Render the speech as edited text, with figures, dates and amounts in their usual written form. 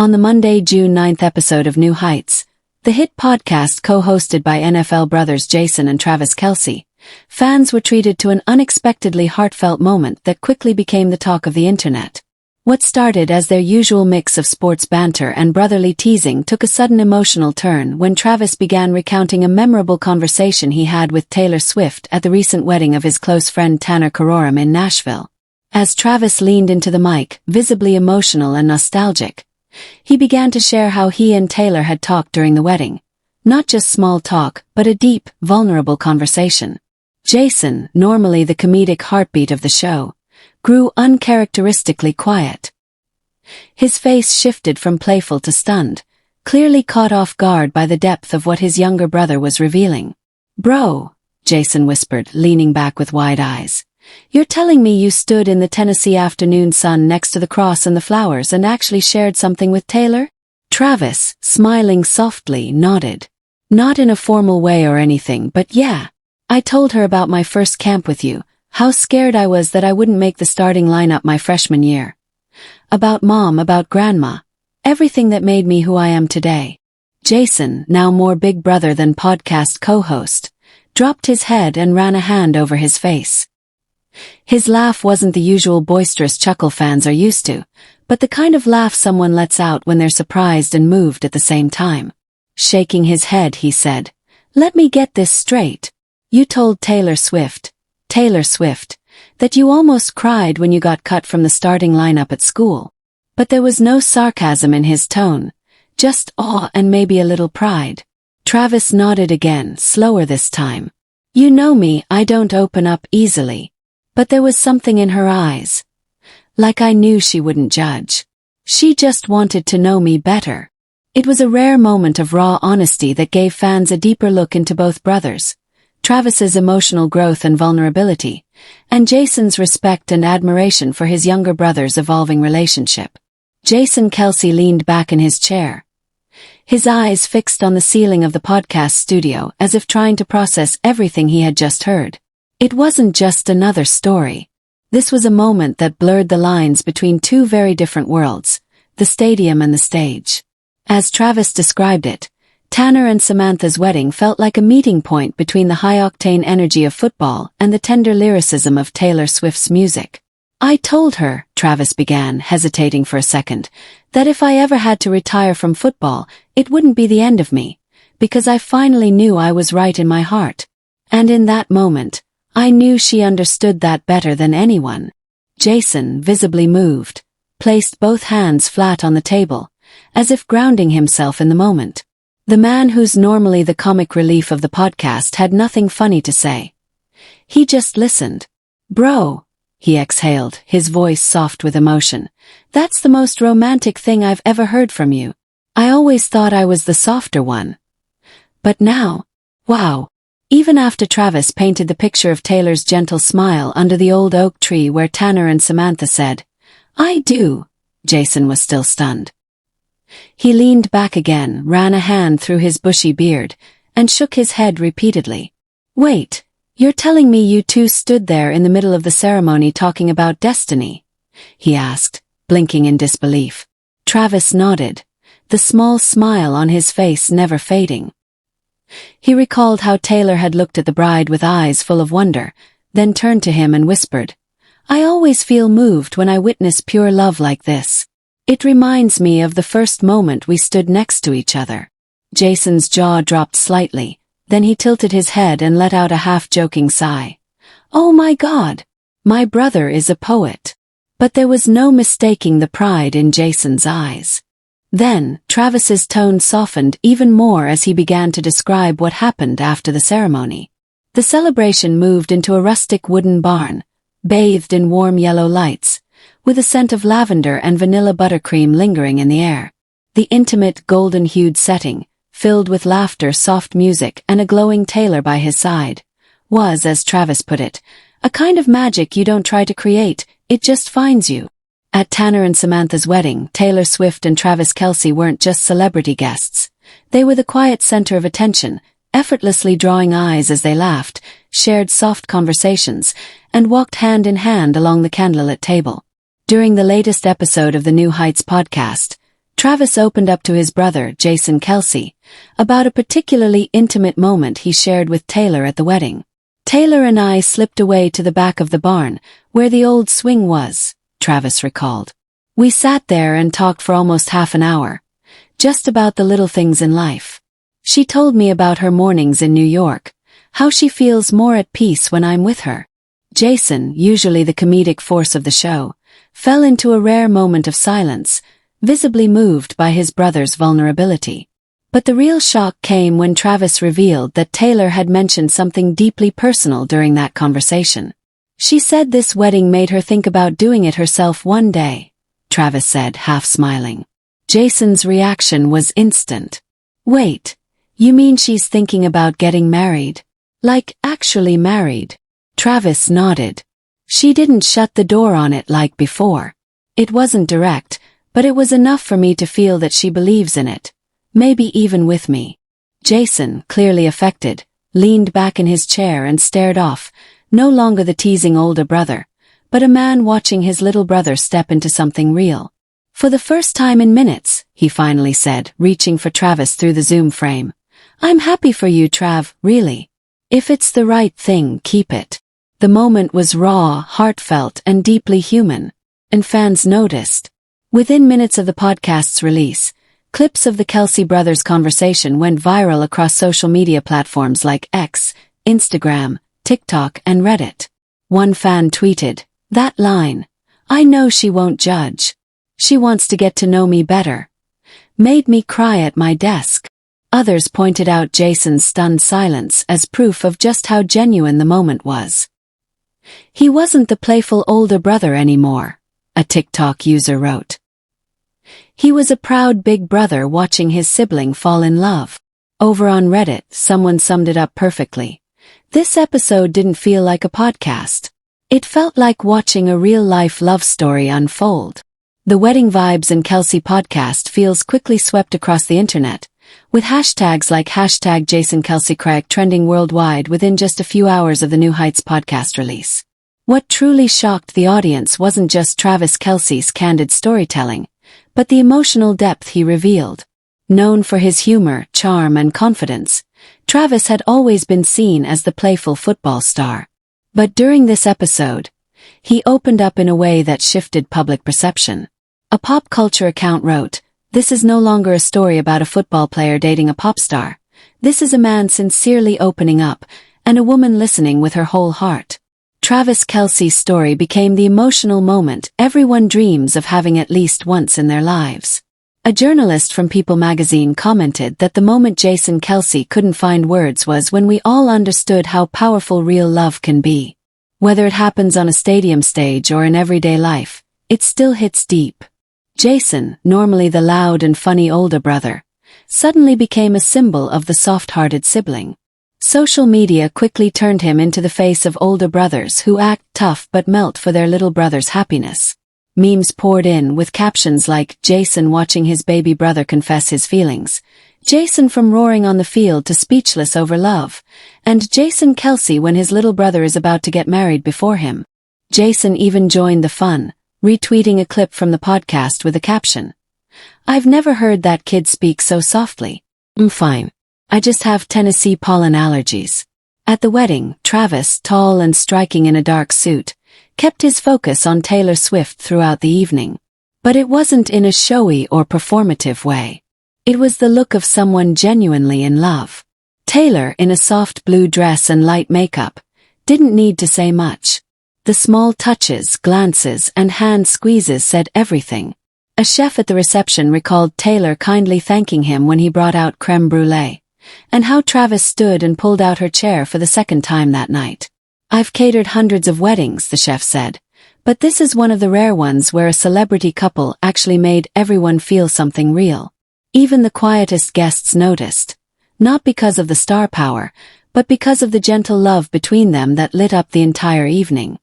On the Monday, June 9th episode of New Heights, the hit podcast co-hosted by NFL brothers Jason and Travis Kelce, fans were treated to an unexpectedly heartfelt moment that quickly became the talk of the internet. What started as their usual mix of sports banter and brotherly teasing took a sudden emotional turn when Travis began recounting a memorable conversation he had with Taylor Swift at the recent wedding of his close friend Tanner Karoram in Nashville. As Travis leaned into the mic, visibly emotional and nostalgic, he began to share how he and Taylor had talked during the wedding. Not just small talk, but a deep, vulnerable conversation. Jason, normally the comedic heartbeat of the show, grew uncharacteristically quiet. His face shifted from playful to stunned, clearly caught off guard by the depth of what his younger brother was revealing. "Bro," Jason whispered, leaning back with wide eyes. "You're telling me you stood in the Tennessee afternoon sun next to the cross and the flowers and actually shared something with Taylor?" Travis, smiling softly, nodded. "Not in a formal way or anything, but yeah. I told her about my first camp with you, how scared I was that I wouldn't make the starting lineup my freshman year. About Mom, about Grandma. Everything that made me who I am today." Jason, now more big brother than podcast co-host, dropped his head and ran a hand over his face. His laugh wasn't the usual boisterous chuckle fans are used to, but the kind of laugh someone lets out when they're surprised and moved at the same time. Shaking his head, he said, "Let me get this straight. You told Taylor Swift, that you almost cried when you got cut from the starting lineup at school." But there was no sarcasm in his tone, just awe and maybe a little pride. Travis nodded again, slower this time. "You know me, I don't open up easily." But there was something in her eyes. Like I knew she wouldn't judge. She just wanted to know me better. It was a rare moment of raw honesty that gave fans a deeper look into both brothers. Travis's emotional growth and vulnerability, and Jason's respect and admiration for his younger brother's evolving relationship. Jason Kelce leaned back in his chair, his eyes fixed on the ceiling of the podcast studio as if trying to process everything he had just heard. It wasn't just another story. This was a moment that blurred the lines between two very different worlds, the stadium and the stage. As Travis described it, Tanner and Samantha's wedding felt like a meeting point between the high-octane energy of football and the tender lyricism of Taylor Swift's music. "I told her," Travis began, hesitating for a second, "that if I ever had to retire from football, it wouldn't be the end of me, because I finally knew I was right in my heart. And in that moment, I knew she understood that better than anyone." Jason, visibly moved, placed both hands flat on the table, as if grounding himself in the moment. The man who's normally the comic relief of the podcast had nothing funny to say. He just listened. "Bro," he exhaled, his voice soft with emotion, "that's the most romantic thing I've ever heard from you. I always thought I was the softer one. But now, wow." Even after Travis painted the picture of Taylor's gentle smile under the old oak tree where Tanner and Samantha said, "I do," Jason was still stunned. He leaned back again, ran a hand through his bushy beard, and shook his head repeatedly. "Wait, you're telling me you two stood there in the middle of the ceremony talking about destiny?" he asked, blinking in disbelief. Travis nodded, the small smile on his face never fading. He recalled how Taylor had looked at the bride with eyes full of wonder, then turned to him and whispered, "I always feel moved when I witness pure love like this. It reminds me of the first moment we stood next to each other." Jason's jaw dropped slightly, then he tilted his head and let out a half-joking sigh. "Oh my God! My brother is a poet." But there was no mistaking the pride in Jason's eyes. Then, Travis's tone softened even more as he began to describe what happened after the ceremony. The celebration moved into a rustic wooden barn, bathed in warm yellow lights, with a scent of lavender and vanilla buttercream lingering in the air. The intimate, golden-hued setting, filled with laughter, soft music, and a glowing Taylor by his side, was, as Travis put it, a kind of magic you don't try to create, it just finds you. At Tanner and Samantha's wedding, Taylor Swift and Travis Kelce weren't just celebrity guests. They were the quiet center of attention, effortlessly drawing eyes as they laughed, shared soft conversations, and walked hand in hand along the candlelit table. During the latest episode of the New Heights podcast, Travis opened up to his brother, Jason Kelce, about a particularly intimate moment he shared with Taylor at the wedding. "Taylor and I slipped away to the back of the barn, where the old swing was," Travis recalled. "We sat there and talked for almost half an hour, just about the little things in life. She told me about her mornings in New York, how she feels more at peace when I'm with her." Jason, usually the comedic force of the show, fell into a rare moment of silence, visibly moved by his brother's vulnerability. But the real shock came when Travis revealed that Taylor had mentioned something deeply personal during that conversation. "She said this wedding made her think about doing it herself one day," Travis said, half smiling. Jason's reaction was instant. "Wait, you mean she's thinking about getting married? Like, actually married?" Travis nodded. "She didn't shut the door on it like before. It wasn't direct, but it was enough for me to feel that she believes in it, maybe even with me." Jason, clearly affected, leaned back in his chair and stared off, no longer the teasing older brother, but a man watching his little brother step into something real. "For the first time in minutes," he finally said, reaching for Travis through the Zoom frame. "I'm happy for you, Trav, really. If it's the right thing, keep it." The moment was raw, heartfelt, and deeply human, and fans noticed. Within minutes of the podcast's release, clips of the Kelce brothers' conversation went viral across social media platforms like X, Instagram, TikTok, and Reddit. One fan tweeted, "That line, 'I know she won't judge. She wants to get to know me better,' made me cry at my desk." Others pointed out Jason's stunned silence as proof of just how genuine the moment was. "He wasn't the playful older brother anymore," a TikTok user wrote. "He was a proud big brother watching his sibling fall in love." Over on Reddit, someone summed it up perfectly. "This episode didn't feel like a podcast. It felt like watching a real-life love story unfold." The Wedding Vibes and Kelce podcast feels quickly swept across the internet, with hashtags like #JasonKelceCrack trending worldwide within just a few hours of the New Heights podcast release. What truly shocked the audience wasn't just Travis Kelce's candid storytelling, but the emotional depth he revealed. Known for his humor, charm, and confidence, Travis had always been seen as the playful football star. But during this episode, he opened up in a way that shifted public perception. A pop culture account wrote, "This is no longer a story about a football player dating a pop star. This is a man sincerely opening up, and a woman listening with her whole heart." Travis Kelce's story became the emotional moment everyone dreams of having at least once in their lives. A journalist from People magazine commented that the moment Jason Kelce couldn't find words was when we all understood how powerful real love can be. Whether it happens on a stadium stage or in everyday life, it still hits deep. Jason, normally the loud and funny older brother, suddenly became a symbol of the soft-hearted sibling. Social media quickly turned him into the face of older brothers who act tough but melt for their little brother's happiness. Memes poured in with captions like "Jason watching his baby brother confess his feelings," "Jason from roaring on the field to speechless over love," and "Jason Kelce when his little brother is about to get married before him." Jason even joined the fun, retweeting a clip from the podcast with a caption, "I've never heard that kid speak so softly. I'm fine. I just have Tennessee pollen allergies." At the wedding, Travis, tall and striking in a dark suit, kept his focus on Taylor Swift throughout the evening. But it wasn't in a showy or performative way. It was the look of someone genuinely in love. Taylor, in a soft blue dress and light makeup, didn't need to say much. The small touches, glances, and hand squeezes said everything. A chef at the reception recalled Taylor kindly thanking him when he brought out creme brulee, and how Travis stood and pulled out her chair for the second time that night. "I've catered hundreds of weddings," the chef said, "but this is one of the rare ones where a celebrity couple actually made everyone feel something real." Even the quietest guests noticed, not because of the star power, but because of the gentle love between them that lit up the entire evening.